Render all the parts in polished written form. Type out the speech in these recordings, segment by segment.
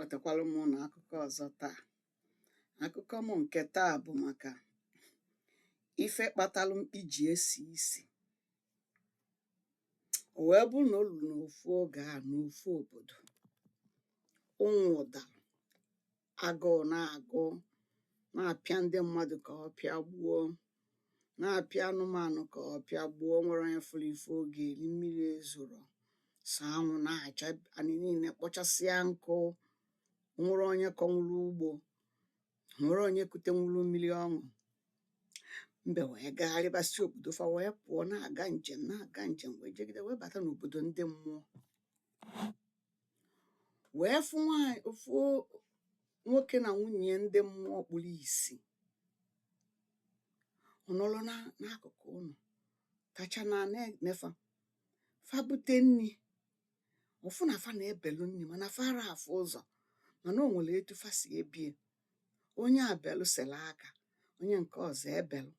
Wetakwala m na akụkọ ọzọ taa. Akụkọ m nke taa bụ maka ife kpatalụ mkpi ji esi isi. O wee bụrụ na o luru n'ofu oge a n'ofu obodo, ụnwụ ụdara, agụụ na-agụ, na-apịa ndị mmadụ ka ọ pịa gbuo, na-apịa anụmanụ ka ọ pịa gbuo. Nwere onye fụrụ ife oge eri, mmiri ezoro, so anwụ na-acha, anyị niile kpọchasịa nkụ. Nwere onye kọnwụrụ ugbo, nwere onye kutenwuru mmiri ọṅụ. Mbe wee gagharịbasị obodo fa, wee pụọ na-aga njem wee jegide wee bata n'obodo ndị mmụọ, wee fụ nwoke na nwunye ndị mmụọ kpuru isi. Ọ nọrọ n'akụkụ ụlọ kacha na nefa fa bute nri. Ọfụ na fa na-ebelu nri mana fa ara afụ ụzọ, mana o nwere etu fa si ebie. Onye abelu sele aka, onye nke ọzọ ebelu.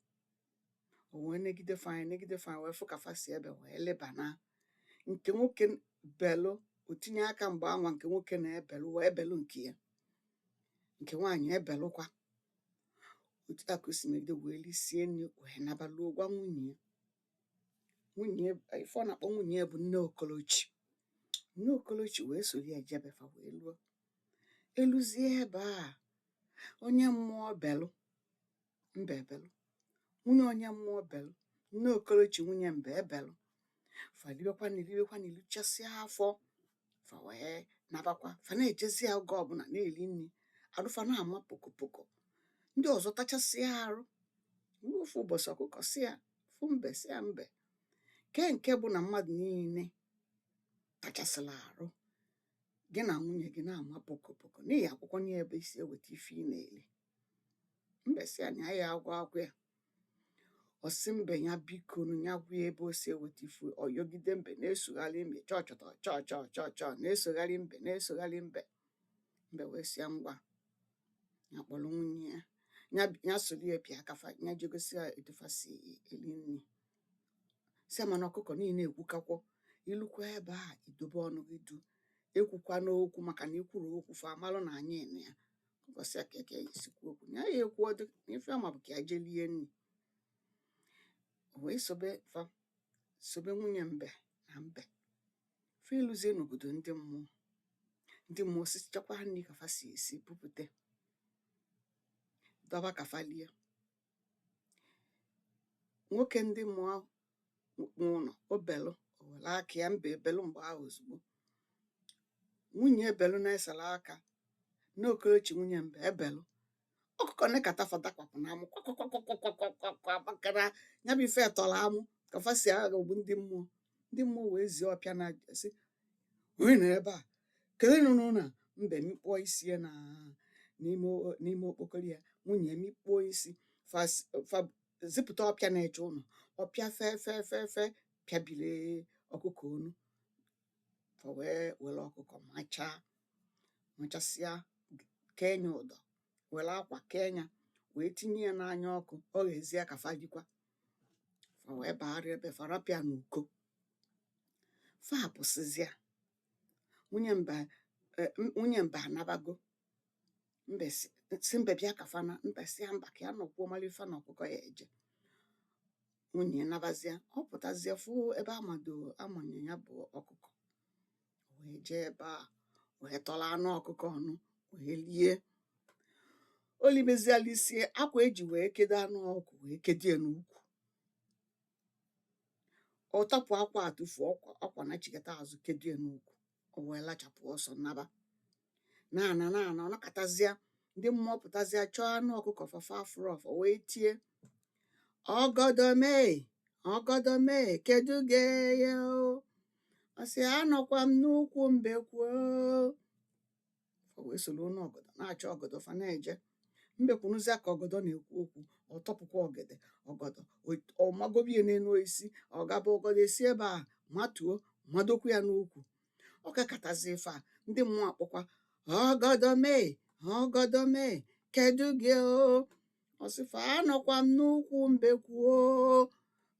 O wee negide fa anya wee fụ ka fa si ebe, wee lebana nke nwoke belu, o tinye aka mgbe anwa nke nwoke na-ebelu, wee belu nke ya, nke nwaanyị ebelụkwa. Otu a ka o si megide wee lisie nri, wee nabaluo gwa nwunye ife ọ na-akpọ nwunye bụ nne Okolochi. Nne Okolochi wee soro ya jebe fa wee luo. Eluzie ebe a, onye mmụọ belu, mbe ebelu, nwunye onye mmụọ belu, nne Okolochi nwunye mbe ebelu. Fa libekwa liluchasịa afọ, fa wee nabakwa. Fa na-ejezi ya oge ọbụla na-eli nri, arụfa na-ama pokopoko. Ndị ọzọ tachasịa arụ. Ofu ụbọchị ọkụkọ si ya, fụ mbe si ya, mbe nke bụ na mmadụ niile tachasịla arụ, gị na nwunye gị na-ama pokopoko n'ihi akwụkwọ nye ebe isi eweta ife ị na-eli. Mbe si ya na ya agwa ya. Ọsị mbe ya biko ya gwa ya ebe o si eweta ife. Ọyọgide mbe na-esogharị mbe chọọ na-esogharị mbe. Mbe wee si ya ngwa ya kpọrọ nwunye ya soro ya pịa akafa ya jegosi ya etu fa si eli nri. Si ya mana ọkụkọ niile ekwukakwọ, ilukwa ebe a idobe ọnụ gị du, ekwukwa n'okwu, maka na ikwuru okwu fa amalụ na anyị ene ya. Ụbọchị a ka ya esikwu okwu ya ekwu ọdụ n'ife ama bụ ka ya jee lie nri. O wee sobe nwunye mbe na mbe fa iluzie n'obodo ndị mmụọ sichakwa nri ka fa si esi bupute dọba ka fa lie. Nwoke ndị mmụọ n'ụlọ obelu, o were aka ya, mbe ebelu mgbe ahụ ozugbo. Nwunye ebelu na-esela aka, nne Okolochi nwunye mbe ebelu. Ọkụkọ nekata fa dakwapụ na amụ makana ya bụ ife tọrọ amụ ka fa si agha ogbu ndị mmụọ. Ndị mmụọ wee zie ọpịa na si, onye nọ ebe a, kedu nụ na mbe mikpụọ isi ya n'ime okpokoro ya, nwunye mikpụọ isi. Fa zipụta ọpịa na-eche ụlọ, ọpịa fe pịabile ọkụkọ onu. Fa wee were ọkụkọ machasịa kenya ụdọ, were akwa kenya wee tinye ya n'anya ọkụ. Ọ ghezie ka fa dikwa. Fa wee bagharịa ebe fa rapịa n'uko. Fa pụsịzịa, nwunye mbe anabago. Mbe si mbe bịa ka fa na. Mbe si ya mba ka ya nọkwuo mara ife na ọkụkọ ya eje. Nwunye nabazịa, ọ pụtazie fụ ebe amanye ya bụ ọkụkọ. Wee jee ebe a wee tọrọ anụ ọkụkọ ọnụ wee lie. O libeziala isie akwa eji wee kedo anụ ọkụ wee kedie n'ukwu. Ọ tapụ akwa atụfuo ọkwa na chikata azụ kedie n'ukwu. O wee lachapụ ọsọ naba. Na ọ nakatazịa, ndị mmụọ pụtazịa chọọ anụ ọkụkọ fafa afụrụ ọfọ wee tie, ọgọdọme kedu ge ya o. Ọ sị anọkwa m n'ukwu mbe kwuo. Fa wee soro n'ọgọdọ na-achọ ọgọdọ fa na-eje. Mbe kwunuzia ka ọgọdọ na-ekwu okwu, ọ tọpụkwa ọgọdọ ọmagobie n'enu isi. Ọ gaba ọgọdọ esi ebe a matuo madokwu ya n'ukwu. Ọ kakatazi ife a, ndị mmụọ akpọkwa ọgọdọme kedu gị o. Ọ sịfa anọkwa m n'ukwu mbe kwuo.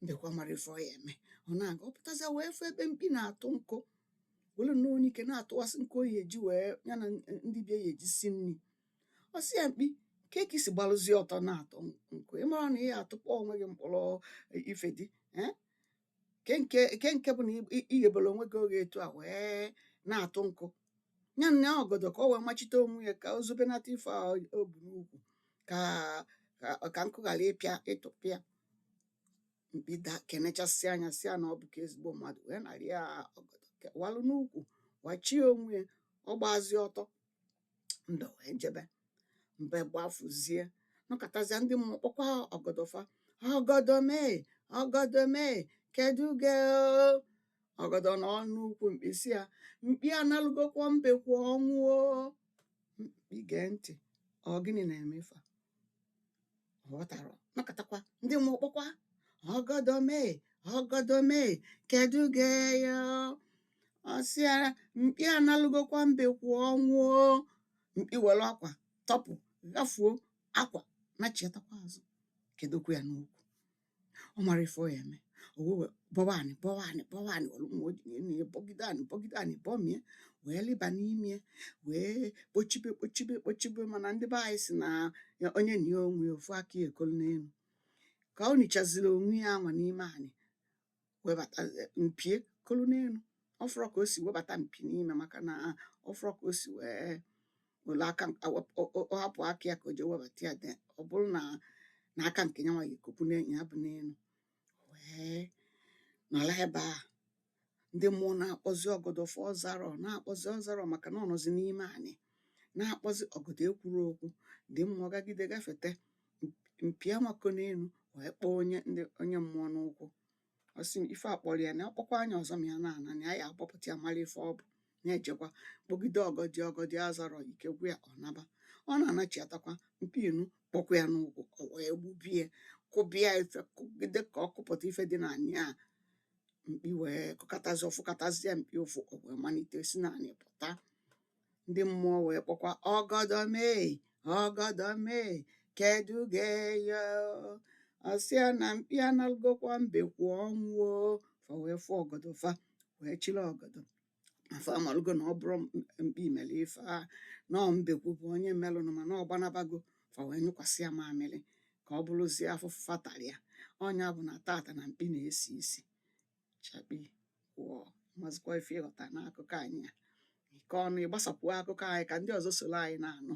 Mbekwa mara ife ọ ya eme, ọ na-aga. Ọ pụtazịa wee fụ ebe mkpi na-atụ nkụ. welu nnọọ n'ike na-atụwasị nke oyi eji wee ya na ndị bịa ya eji si nri. Ọ sị ya Mkpi, ka isi gbalụzie ọtọ na-atọ nkụ, ịmara na ị atụkpọ onwe gị mkpọrọ ife dị ke nke bụ na ighebere onwe gị oge etu a wee na-atụ nkụ. Ya na ọgọdọ ka o wee machite onwe ya ka o zobenata ife o bu n'ukwu ka nkụ ghara ịtụpịa. Mkpi kenechasị anya sị ya na ọ bụ ka ezigbo mmadụ wee narị ya ọgọdọ walụ n'ukwu wachie onwe ya. Ọ gbazi ọtọ, ndụ wee jebe. Mbe gbafuzie nọkọtazịa ndị mmụọ kpọkwa ọgọdọfa, ọgọdọ mee, ọgọdọ mee, kedu ge ọgọdọ nọ n'ukwu Mkpi sị ya Mkpi analụgokwa mbekwu ọnwụ. Mkpi gee ntị, ọ gịnị na-emefa ghọtara. Nọkọtakwa ndị mmụọ kpọkwa ọgọdọ mee, ọgọdọ mee, kedu ge ya. Ọ sị ya Mkpi analụgokwa mbekwu ọnwụ. Mkpi were akwa tọpụ ghafuo akwa nachiatakwa azụ kedokwa ya n'ukwu. Ọ mara ife ọ ya eme, owewe bọwanị bọwanị bọwanị bọgide anị bọmie wee lịba n'ime wee kpochibe mana ndị be anyị si na onye na ya onwe ofu aka ya ekolu n'elu. Ka ọ nichaziri onwe ya anwa n'ime anị webata mpie kolu n'elu. Ọfụrọ ka o si webata mpi n'ime maka na ọfụrọ ka o si wee were aka ọ hapụ aka ya ka o jee webata ya ọ bụrụ na aka nke ya nwa ga-ekopụ ya bụ n'elu wee nọla ebe a. Ndị mmụọ na-akpọzi ọgọdọfa ọzarọ na-akpọzi ọzarọ maka na ọ nọzi n'ime anị na-akpọzi ọgọdọ ekwuru okwu. Ndị mmụọ gagide gafete mpi amako n'elu wee kpọọ onye mmụọ n'ụkwụ. Ọ sị ife akpọrọ ya na ọkpọkwa anya ọzọ ma ya na-ana na ya agbapụta ya mara ife ọ bụ na-ejekwa kpọgide ọgọdị azarọ ike gwụ ya ọ naba. Ọ na-anachiatakwa Mkpi enu kpọkwa ya n'ụkwụ o wee gbubie kụbịa ife kụgide ka ọ kụpụta ife dị n'anị a. Mkpi wee kụkatazi ọfụkatazie Mkpi ụfụ o wee malite si n'anị pụta. Ndị mmụọ wee kpọkwa ọgọdọ mee, ọgọdọ mee, kedu ge ya. Ọ sị ya na Mkpi analụgokwa mbekwu ọnwụ. Fa wee fụ ọgọdọ fa wee chịrị ọgọdọ afa amalụgo na ọ bụrụ Mkpi mere ife a na ọ mbekwu bụ onye melụnụ mana ọ gbanabago. Fa wee nyụkwasị ya mamịrị ka ọ bụrụzie afụfụ fatarị ya. Ọnya bụ na tata na Mkpi na-esi isi chakpi wụọ. Mazịkwa ife ịghọta n'akụkọ anyị a ike ọnụ ịgbasapụ akụkọ anyị ka ndị ọzọ soro anyị na-anụ.